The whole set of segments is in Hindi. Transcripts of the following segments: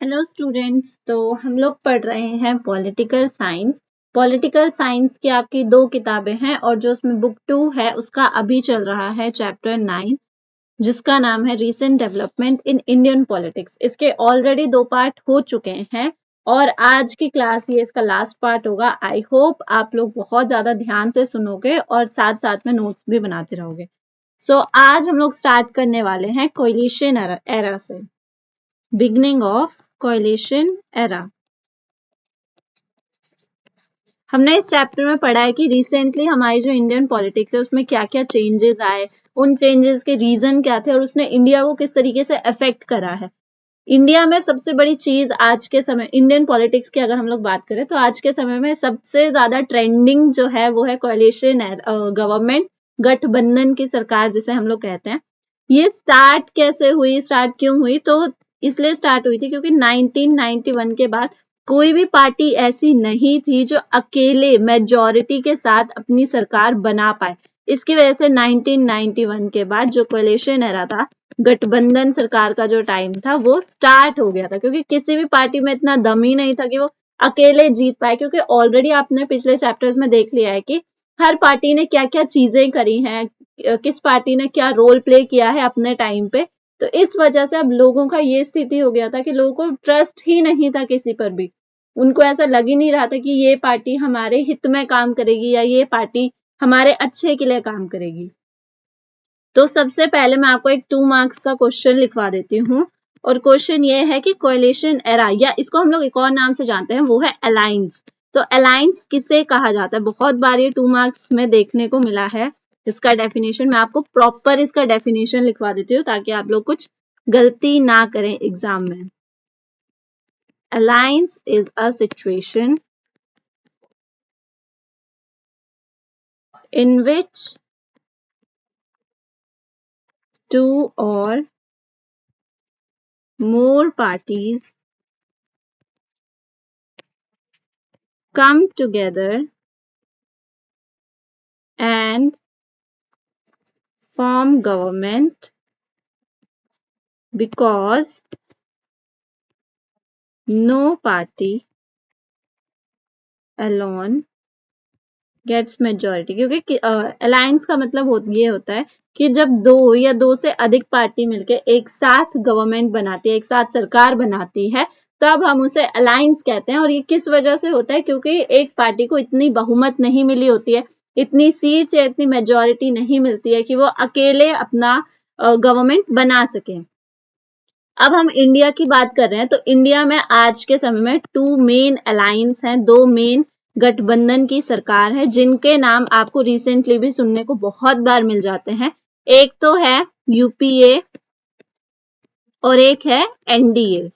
Hello students. तो हम लोग पढ़ रहे हैं पॉलिटिकल साइंस। पॉलिटिकल साइंस की आपकी 2 किताबें हैं और जो उसमें बुक 2 है उसका अभी चल रहा है चैप्टर 9, जिसका नाम है recent development in Indian politics. इसके ऑलरेडी 2 पार्ट हो चुके हैं और आज की क्लास ये इसका लास्ट पार्ट होगा। आई होप आप लोग बहुत ज्यादा ध्यान से सुनोगे और साथ साथ में नोट्स भी बनाते रहोगे। आज हम लोग स्टार्ट करने वाले हैं कोएलिशन एरा से। Beginning of coalition era. हमने इस चैप्टर में पढ़ा है कि रिसेंटली हमारी जो इंडियन पॉलिटिक्स है उसमें क्या क्या चेंजेस आए, उन चेंजेस के रीजन क्या थे और उसने इंडिया को किस तरीके से अफेक्ट करा है। इंडिया में सबसे बड़ी चीज आज के समय इंडियन पॉलिटिक्स की अगर हम लोग बात करें तो आज के समय में सबसे ज्यादा ट्रेंडिंग जो है वो है कोएलिशन गवर्नमेंट, गठबंधन की सरकार जिसे हम लोग कहते हैं। ये स्टार्ट कैसे हुई, स्टार्ट क्यों हुई? तो इसलिए स्टार्ट हुई थी क्योंकि 1991 के बाद कोई भी पार्टी ऐसी नहीं थी जो अकेले मेजॉरिटी के साथ अपनी सरकार बना पाए। इसकी वजह से 1991 के बाद जो कोएलिशन एरा था, गठबंधन सरकार का जो टाइम था वो स्टार्ट हो गया था, क्योंकि किसी भी पार्टी में इतना दम ही नहीं था कि वो अकेले जीत पाए। क्योंकि ऑलरेडी आपने पिछले चैप्टर्स में देख लिया है कि हर पार्टी ने क्या क्या चीजें करी हैं, किस पार्टी ने क्या रोल प्ले किया है अपने टाइम पे। तो इस वजह से अब लोगों का ये स्थिति हो गया था कि लोगों को ट्रस्ट ही नहीं था किसी पर भी। उनको ऐसा लग ही नहीं रहा था कि ये पार्टी हमारे हित में काम करेगी या ये पार्टी हमारे अच्छे के लिए काम करेगी। तो सबसे पहले मैं आपको एक 2 मार्क्स का क्वेश्चन लिखवा देती हूँ और क्वेश्चन ये है कि कोएलिशन एरा, या इसको हम लोग एक और नाम से जानते हैं, वो है अलायंस। तो अलायंस किसे कहा जाता है? बहुत बार ये 2 मार्क्स में देखने को मिला है। इसका डेफिनेशन मैं आपको प्रॉपर इसका डेफिनेशन लिखवा देती हूँ ताकि आप लोग कुछ गलती ना करें एग्जाम में। Alliance is a situation in which 2 or more parties come together and form government because no party alone gets majority। क्योंकि अलायंस का मतलब ये होता है कि जब 2 या 2 से अधिक पार्टी मिलके एक साथ गवर्नमेंट बनाती है, एक साथ सरकार बनाती है, तब हम उसे अलायंस कहते हैं। और ये किस वजह से होता है? क्योंकि एक पार्टी को इतनी बहुमत नहीं मिली होती है, इतनी सीट्स या इतनी मेजॉरिटी नहीं मिलती है कि वो अकेले अपना गवर्नमेंट बना सके। अब हम इंडिया की बात कर रहे हैं तो इंडिया में आज के समय में 2 मेन अलायंस हैं, 2 मेन गठबंधन की सरकार है, जिनके नाम आपको रिसेंटली भी सुनने को बहुत बार मिल जाते हैं। एक तो है यूपीए और एक है एनडीए।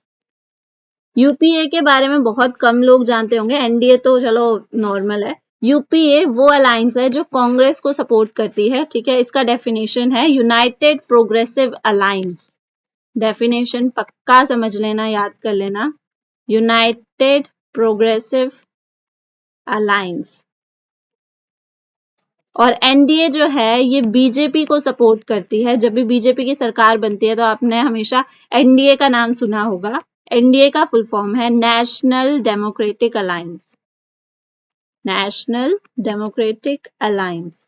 यूपीए के बारे में बहुत कम लोग जानते होंगे, एनडीए तो चलो नॉर्मल है। यूपीए वो अलायंस है जो कांग्रेस को सपोर्ट करती है, ठीक है। इसका डेफिनेशन है यूनाइटेड प्रोग्रेसिव अलायंस। डेफिनेशन पक्का समझ लेना, याद कर लेना, यूनाइटेड प्रोग्रेसिव अलायंस। और एनडीए जो है ये बीजेपी को सपोर्ट करती है। जब भी बीजेपी की सरकार बनती है तो आपने हमेशा एनडीए का नाम सुना होगा। एनडीए का फुल फॉर्म है national democratic alliance. National democratic alliance.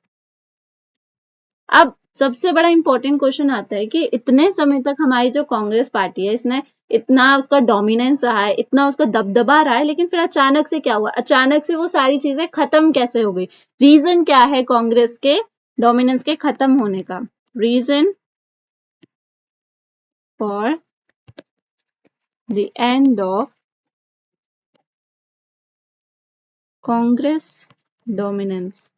अब सबसे बड़ा इंपॉर्टेंट क्वेश्चन आता है कि इतने समय तक हमारी जो कांग्रेस पार्टी है, इसने इतना उसका डोमिनेंस रहा है, इतना उसका दबदबा रहा है, लेकिन फिर अचानक से क्या हुआ? अचानक से वो सारी चीजें खत्म कैसे हो गई? रीजन क्या है कांग्रेस के डोमिनेंस के खत्म होने का? Reason for the end of Congress dominance.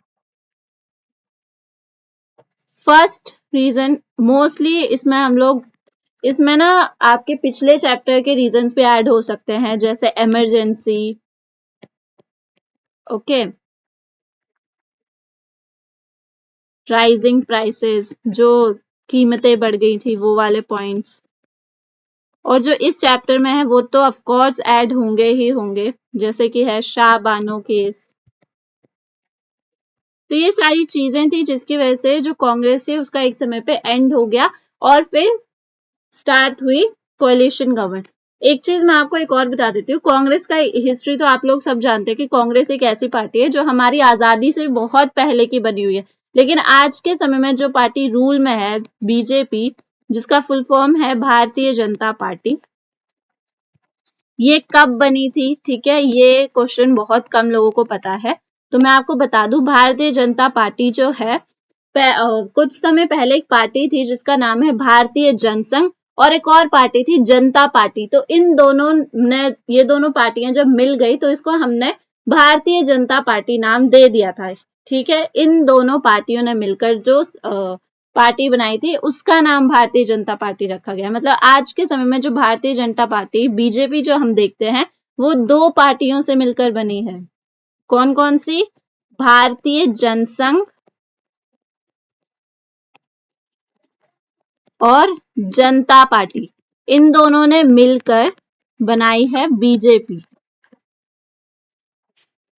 First reason, mostly इसमें ना आपके पिछले चैप्टर के रीजंस भी ऐड हो सकते हैं, जैसे इमरजेंसी, ओके, राइजिंग प्राइसेस, जो कीमतें बढ़ गई थी वो वाले पॉइंट्स। और जो इस चैप्टर में है वो तो ऑफ कोर्स ऐड होंगे ही होंगे, जैसे कि है शाह बानो केस। तो ये सारी चीजें थी जिसकी वजह से जो कांग्रेस है उसका एक समय पे एंड हो गया और फिर स्टार्ट हुई कोएलिशन गवर्नमेंट। एक चीज मैं आपको एक और बता देती हूँ, कांग्रेस का हिस्ट्री तो आप लोग सब जानते हैं कि कांग्रेस एक ऐसी पार्टी है जो हमारी आजादी से बहुत पहले की बनी हुई है, लेकिन आज के समय में जो पार्टी रूल में है बीजेपी, जिसका फुल फॉर्म है भारतीय जनता पार्टी, ये कब बनी थी? ठीक है, ये क्वेश्चन बहुत कम लोगों को पता है, तो मैं आपको बता दूं, भारतीय जनता पार्टी जो है कुछ समय पहले एक पार्टी थी जिसका नाम है भारतीय जनसंघ, और एक और पार्टी थी जनता पार्टी। तो इन दोनों ने, ये दोनों पार्टियां जब मिल गई तो इसको हमने भारतीय जनता पार्टी नाम दे दिया था। ठीक है, इन दोनों पार्टियों ने मिलकर जो पार्टी बनाई थी उसका नाम भारतीय जनता पार्टी रखा गया। मतलब आज के समय में जो भारतीय जनता पार्टी बीजेपी जो हम देखते हैं वो दो पार्टियों से मिलकर बनी है। कौन कौन सी? भारतीय जनसंघ और जनता पार्टी, इन दोनों ने मिलकर बनाई है बीजेपी।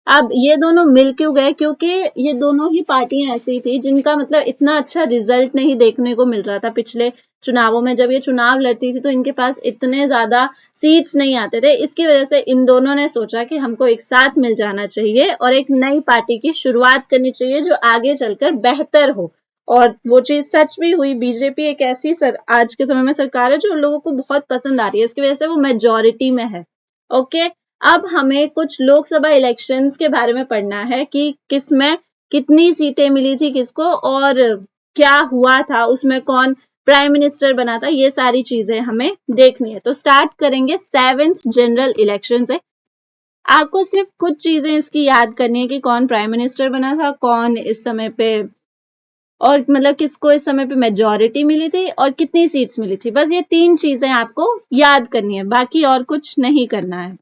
अब ये दोनों मिल क्यों गए? क्योंकि ये दोनों ही पार्टियां ऐसी थी जिनका मतलब इतना अच्छा रिजल्ट नहीं देखने को मिल रहा था पिछले चुनावों में। जब ये चुनाव लड़ती थी तो इनके पास इतने ज्यादा सीट्स नहीं आते थे, इसकी वजह से इन दोनों ने सोचा कि हमको एक साथ मिल जाना चाहिए और एक नई पार्टी की शुरुआत करनी चाहिए जो आगे चलकर बेहतर हो। और वो चीज सच भी हुई। बीजेपी एक ऐसी आज के समय में सरकार है जो लोगों को बहुत पसंद आ रही है, इसकी वजह से वो मेजोरिटी में है। ओके, अब हमें कुछ लोकसभा इलेक्शंस के बारे में पढ़ना है कि किसमें कितनी सीटें मिली थी किसको, और क्या हुआ था, उसमें कौन प्राइम मिनिस्टर बना था, ये सारी चीजें हमें देखनी है। तो स्टार्ट करेंगे 7th जनरल इलेक्शन से। आपको सिर्फ कुछ चीजें इसकी याद करनी है कि कौन प्राइम मिनिस्टर बना था, कौन इस समय पे, और मतलब किसको इस समय पे मेजोरिटी मिली थी और कितनी सीट्स मिली थी। बस ये 3 चीजें आपको याद करनी है, बाकी और कुछ नहीं करना है।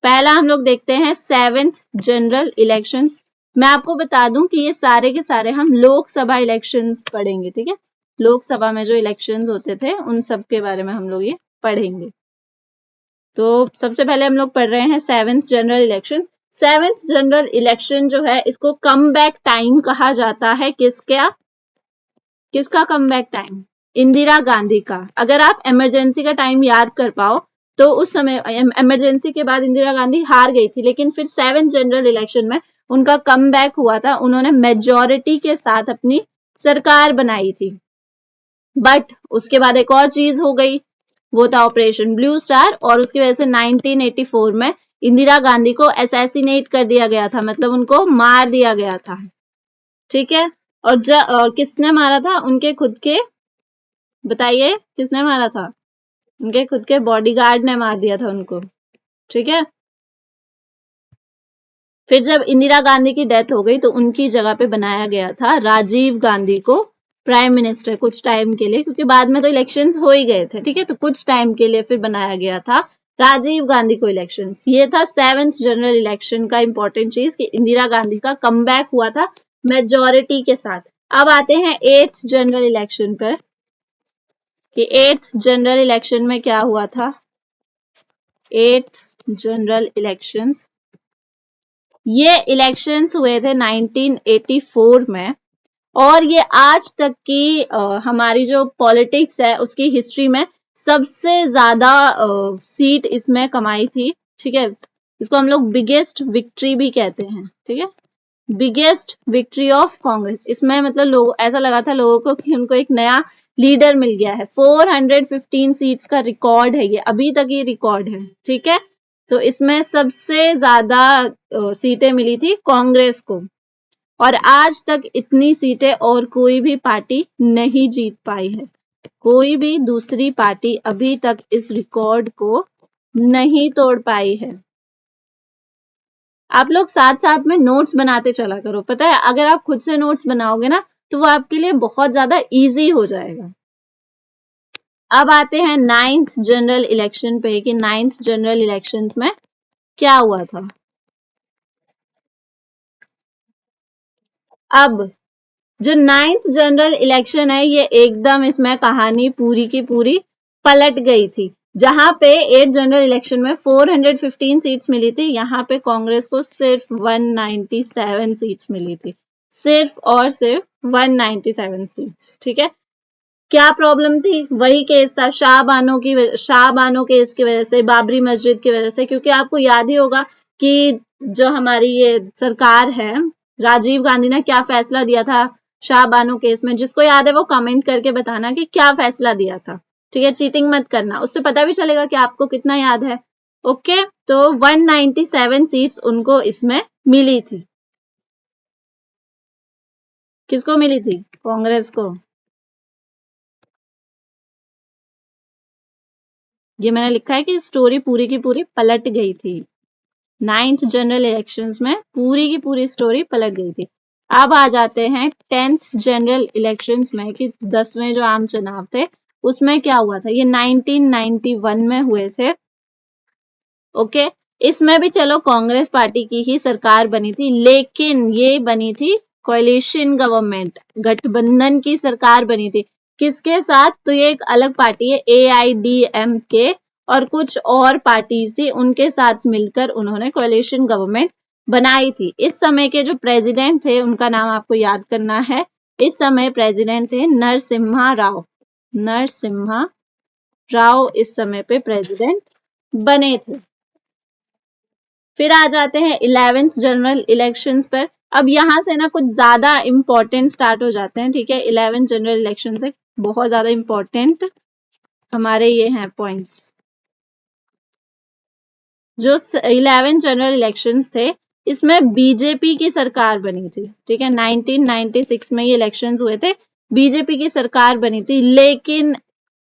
पहला हम लोग देखते हैं 7th जनरल इलेक्शंस। मैं आपको बता दूं कि ये सारे के सारे हम लोकसभा इलेक्शंस पढ़ेंगे। ठीक है, लोकसभा में जो इलेक्शंस होते थे उन सब के बारे में हम लोग ये पढ़ेंगे। तो सबसे पहले हम लोग पढ़ रहे हैं 7th general election. 7th general election जो है इसको कम बैक टाइम कहा जाता है। किसका come back time? Indira Gandhi का। अगर आप इमरजेंसी का टाइम याद कर पाओ तो उस समय इमरजेंसी के बाद इंदिरा गांधी हार गई थी, लेकिन फिर 7th जनरल इलेक्शन में उनका कम बैक हुआ था, उन्होंने मेजोरिटी के साथ अपनी सरकार बनाई थी। बट उसके बाद एक और चीज हो गई, वो था ऑपरेशन ब्लू स्टार, और उसकी वजह से 1984 में इंदिरा गांधी को असैसिनेट कर दिया गया था, मतलब उनको मार दिया गया था। ठीक है, और किसने मारा था? उनके खुद के, बताइए किसने मारा था? उनके खुद के बॉडीगार्ड ने मार दिया था उनको। ठीक है, फिर जब इंदिरा गांधी की डेथ हो गई तो उनकी जगह पे बनाया गया था राजीव गांधी को प्राइम मिनिस्टर कुछ टाइम के लिए, क्योंकि बाद में तो इलेक्शंस हो ही गए थे। ठीक है, तो कुछ टाइम के लिए फिर बनाया गया था राजीव गांधी को इलेक्शंस। ये था 7th जनरल इलेक्शन का इंपॉर्टेंट चीज कि इंदिरा गांधी का कमबैक हुआ था मेजोरिटी के साथ। अब आते हैं 8th जनरल इलेक्शन पर कि 8th जनरल इलेक्शन में क्या हुआ था। 8th जनरल इलेक्शंस, ये इलेक्शंस हुए थे 1984 में, और ये आज तक की हमारी जो पॉलिटिक्स है उसकी हिस्ट्री में सबसे ज्यादा सीट इसमें कमाई थी। ठीक है, इसको हम लोग बिगेस्ट विक्ट्री भी कहते हैं। ठीक है, बिगेस्ट विक्ट्री ऑफ कांग्रेस। इसमें मतलब लोग, ऐसा लगा था लोगों को कि उनको एक नया लीडर मिल गया है। 415 सीट्स का रिकॉर्ड है ये, अभी तक ये रिकॉर्ड है। ठीक है, तो इसमें सबसे ज्यादा सीटें मिली थी कांग्रेस को, और आज तक इतनी सीटें और कोई भी पार्टी नहीं जीत पाई है। कोई भी दूसरी पार्टी अभी तक इस रिकॉर्ड को नहीं तोड़ पाई है। आप लोग साथ साथ में नोट्स बनाते चला करो। पता है, अगर आप खुद से नोट्स बनाओगे ना तो वो आपके लिए बहुत ज्यादा इजी हो जाएगा। अब आते हैं 9th जनरल इलेक्शन पे कि 9th जनरल इलेक्शंस में क्या हुआ था। अब जो 9th जनरल इलेक्शन है ये एकदम, इसमें कहानी पूरी की पूरी पलट गई थी। जहां पे 8th जनरल इलेक्शन में 415 सीट्स मिली थी, यहाँ पे कांग्रेस को सिर्फ 197 सीट्स मिली थी। सिर्फ और सिर्फ 197 सीट्स। ठीक है, क्या प्रॉब्लम थी? वही केस था शाहबानो केस की वजह से, बाबरी मस्जिद की वजह से, क्योंकि आपको याद ही होगा कि जो हमारी ये सरकार है, राजीव गांधी ने क्या फैसला दिया था शाहबानो केस में। जिसको याद है वो कमेंट करके बताना कि क्या फैसला दिया था। ठीक है, चीटिंग मत करना, उससे पता भी चलेगा कि आपको कितना याद है। ओके, तो 197 सीट्स उनको इसमें मिली थी। किसको मिली थी? कांग्रेस को। ये मैंने लिखा है कि स्टोरी पूरी की पूरी पलट गई थी। 9th जनरल इलेक्शंस में पूरी की पूरी स्टोरी पलट गई थी। अब आ जाते हैं 10th जनरल इलेक्शंस में कि 10वें जो आम चुनाव थे उसमें क्या हुआ था। ये 1991 में हुए थे। ओके, इसमें भी चलो कांग्रेस पार्टी की ही सरकार बनी थी, लेकिन ये बनी थी कोalition गवर्नमेंट, गठबंधन की सरकार बनी थी। किसके साथ? तो ये एक अलग पार्टी है, AIDMK, और कुछ और पार्टीज थी, उनके साथ मिलकर उन्होंने कोalition गवर्नमेंट बनाई थी। इस समय के जो प्रेसिडेंट थे उनका नाम आपको याद करना है। इस समय प्रेसिडेंट थे नरसिम्हा राव। नरसिम्हा राव इस समय पे प्रेसिडेंट बने थे। फिर आ जाते हैं 11th जनरल इलेक्शंस पर। अब यहां से ना कुछ ज्यादा इंपॉर्टेंट स्टार्ट हो जाते हैं। ठीक है, 11th जनरल इलेक्शन से बहुत ज्यादा इंपॉर्टेंट हमारे ये हैं पॉइंट्स। जो 11th जनरल इलेक्शंस थे इसमें बीजेपी की सरकार बनी थी। ठीक है, 1996 में ये इलेक्शंस हुए थे, बीजेपी की सरकार बनी थी। लेकिन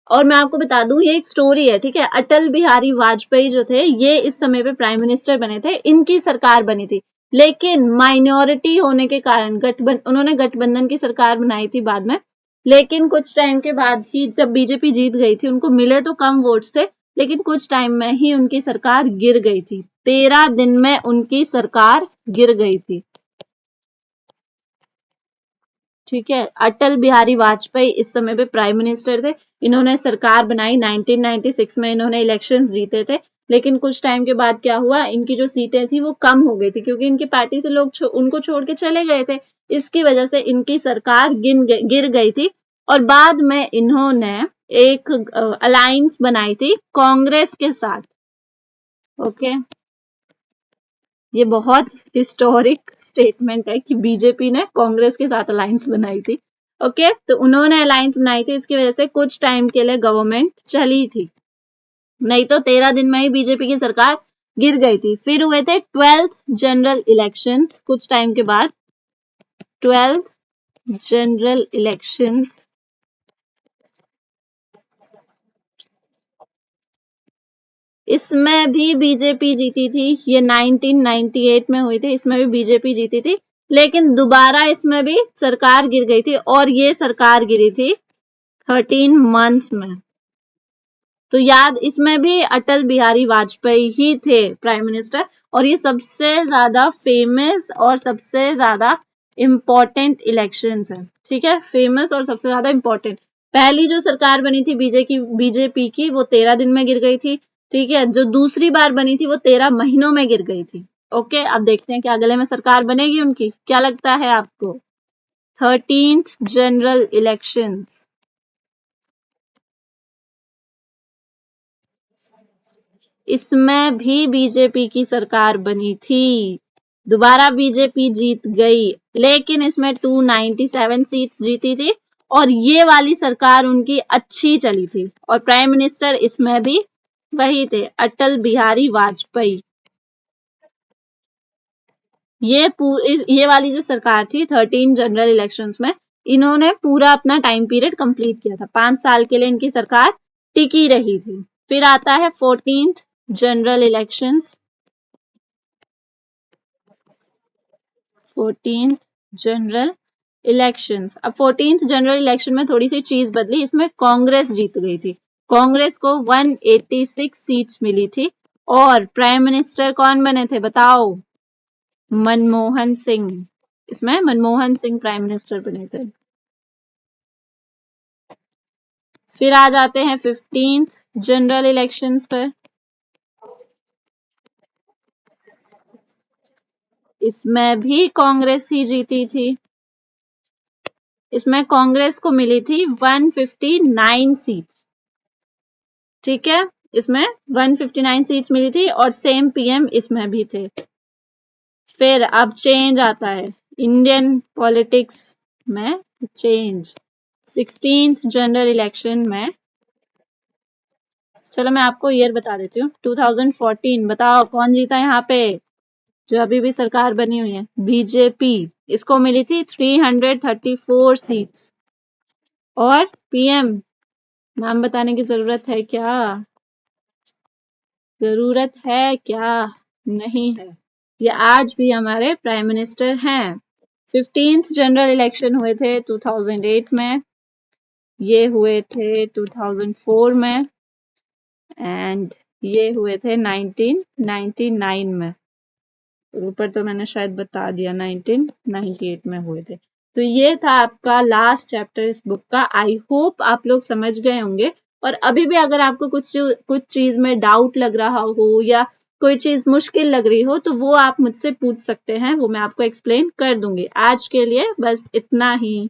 और मैं आपको बता दूं ये एक स्टोरी है। ठीक है, अटल बिहारी वाजपेयी जो थे ये इस समय पे प्राइम मिनिस्टर बने थे, इनकी सरकार बनी थी। लेकिन माइनॉरिटी होने के कारण उन्होंने गठबंधन की सरकार बनाई थी बाद में। लेकिन कुछ टाइम के बाद ही जब बीजेपी जीत गई थी, उनको मिले तो कम वोट्स थे, लेकिन कुछ टाइम में ही उनकी सरकार गिर गई थी। 13 दिन में उनकी सरकार गिर गई थी। ठीक है, अटल बिहारी वाजपेयी इस समय पे प्राइम मिनिस्टर थे। इन्होंने सरकार बनाई 1996 में, इन्होंने इलेक्शंस जीते थे। लेकिन कुछ टाइम के बाद क्या हुआ, इनकी जो सीटें थी वो कम हो गई थी, क्योंकि इनकी पार्टी से लोग उनको छोड़ के चले गए थे। इसकी वजह से इनकी सरकार गिर गई थी। और बाद में इन्होंने एक अलायंस बनाई थी कांग्रेस के साथ। ओके, ये बहुत हिस्टोरिक स्टेटमेंट है कि बीजेपी ने कांग्रेस के साथ अलायंस बनाई थी। ओके, तो उन्होंने अलायंस बनाई थी, इसकी वजह से कुछ टाइम के लिए गवर्नमेंट चली थी, नहीं तो 13 दिन में ही बीजेपी की सरकार गिर गई थी। फिर हुए थे 12th जनरल इलेक्शंस कुछ टाइम के बाद। 12th जनरल इलेक्शंस, इसमें भी बीजेपी जीती थी। ये 1998 में हुई थी, इसमें भी बीजेपी जीती थी। लेकिन दोबारा इसमें भी सरकार गिर गई थी, और ये सरकार गिरी थी 13 मंथ्स में। तो याद, इसमें भी अटल बिहारी वाजपेयी ही थे प्राइम मिनिस्टर। और ये सबसे ज्यादा फेमस और सबसे ज्यादा इम्पोर्टेंट इलेक्शंस है। ठीक है, फेमस और सबसे ज्यादा इम्पोर्टेंट। पहली जो सरकार बनी थी बीजेपी की वो 13 दिन में गिर गई थी। ठीक है, जो दूसरी बार बनी थी वो 13 महीनों में गिर गई थी। ओके, अब देखते हैं कि अगले में सरकार बनेगी उनकी, क्या लगता है आपको? 13th जनरल इलेक्शंस, इसमें भी बीजेपी की सरकार बनी थी। दोबारा बीजेपी जीत गई, लेकिन इसमें 297 सीट्स जीती थी। और ये वाली सरकार उनकी अच्छी चली थी, और प्राइम मिनिस्टर इसमें भी वही थे, अटल बिहारी वाजपेयी। ये वाली जो सरकार थी 13 जनरल इलेक्शंस में, इन्होंने पूरा अपना टाइम पीरियड कंप्लीट किया था। 5 साल के लिए इनकी सरकार टिकी रही थी। फिर आता है 14th general elections. 14th general elections, अब 14th जनरल इलेक्शन में थोड़ी सी चीज बदली, इसमें कांग्रेस जीत गई थी। कांग्रेस को 186 सीट्स मिली थी। और प्राइम मिनिस्टर कौन बने थे बताओ? मनमोहन सिंह। इसमें मनमोहन सिंह प्राइम मिनिस्टर बने थे। फिर आ जाते हैं 15th जनरल इलेक्शंस पर। इसमें भी कांग्रेस ही जीती थी। इसमें कांग्रेस को मिली थी 159 सीट्स। ठीक है, इसमें 159 सीट्स मिली थी और सेम पीएम इसमें भी थे। फिर अब चेंज आता है इंडियन पॉलिटिक्स में, चेंज 16th जनरल इलेक्शन में। चलो मैं आपको ईयर बता देती हूँ, 2014। बताओ कौन जीता यहाँ पे, जो अभी भी सरकार बनी हुई है, बीजेपी। इसको मिली थी 334 सीट्स। और पीएम नाम बताने की जरूरत है क्या? जरूरत है क्या? नहीं है। ये आज भी हमारे प्राइम मिनिस्टर हैं। 15th जनरल इलेक्शन हुए थे 2008 में, ये हुए थे 2004 में, एंड ये हुए थे 1999 में। ऊपर तो मैंने शायद बता दिया, 1998 में हुए थे। तो ये था आपका लास्ट चैप्टर इस बुक का। आई होप आप लोग समझ गए होंगे। और अभी भी अगर आपको कुछ चीज में डाउट लग रहा हो या कोई चीज मुश्किल लग रही हो तो वो आप मुझसे पूछ सकते हैं, वो मैं आपको एक्सप्लेन कर दूंगी। आज के लिए बस इतना ही।